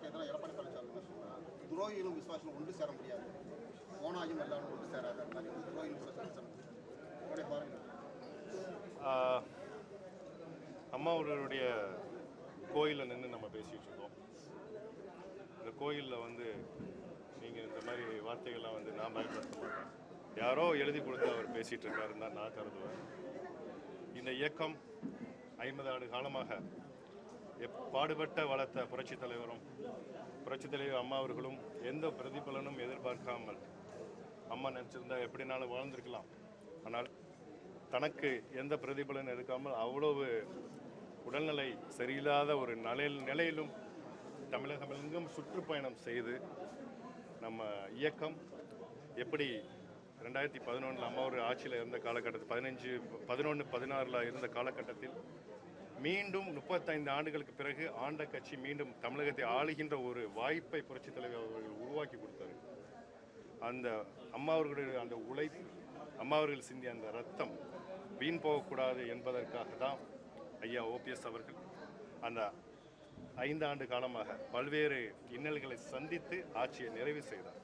அதுக்கு எதிராக எடப்பாடி பழனிசாமி சொல்றாங்க, துரோகிகளும் விசுவாசிகளும் ஒன்று சேர முடியாது, ஓனாயும் எல்லாரும் ஒன்று சேராது, அந்த மாதிரி துரோகிகள் கூட சேர பாருங்க. அம்மா அவர்களுடைய கோயிலில் நின்று நம்ம பேசிகிட்டு இருக்கோம். இந்த கோயிலில் வந்து நீங்கள் இந்த மாதிரி வார்த்தைகள்லாம் வந்து நான் பயன்படுத்த மாட்டேன். யாரோ எழுதி கொடுத்து அவர் பேசிகிட்டு இருக்காருன்னு தான் நான் கருதுவேன். இந்த இயக்கம் 50 ஆண்டு காலமாக பாடுபட்ட வளர்த்த புரட்சித் தலைவர் அம்மா அவர்களும் எந்த பிரதிபலனும் எதிர்பார்க்காமல் அம்மா நினச்சிருந்தா எப்படினாலும் வாழ்ந்திருக்கலாம். ஆனால் தனக்கு எந்த பிரதிபலனும் எடுக்காமல் அவ்வளவு உடல்நிலை சரியில்லாத ஒரு நிலையிலும் தமிழகமெங்கும் சுற்றுப்பயணம் செய்து நம்ம இயக்கம் எப்படி 2011 அம்மா ஒரு ஆட்சியில் இருந்த காலகட்டத்தில் 11-16 இருந்த காலகட்டத்தில் மீண்டும் 35 ஆண்டுகளுக்கு பிறகு ஆண்ட கட்சி மீண்டும் தமிழகத்தை ஆளுகின்ற ஒரு வாய்ப்பை புரட்சித் தலைவர் அவர்கள் உருவாக்கி கொடுத்தாரு. அந்த அம்மா அவர்களுடைய அந்த உழைப்பு, அம்மா அவர்கள் சிந்திய அந்த ரத்தம் வீண் போகக்கூடாது என்பதற்காக தான் ஐயா ஓபிஎஸ் அவர்கள் அந்த 5 ஆண்டு காலமாக பல்வேறு இன்னல்களை சந்தித்து ஆட்சியை நிறைவு செய்தார்.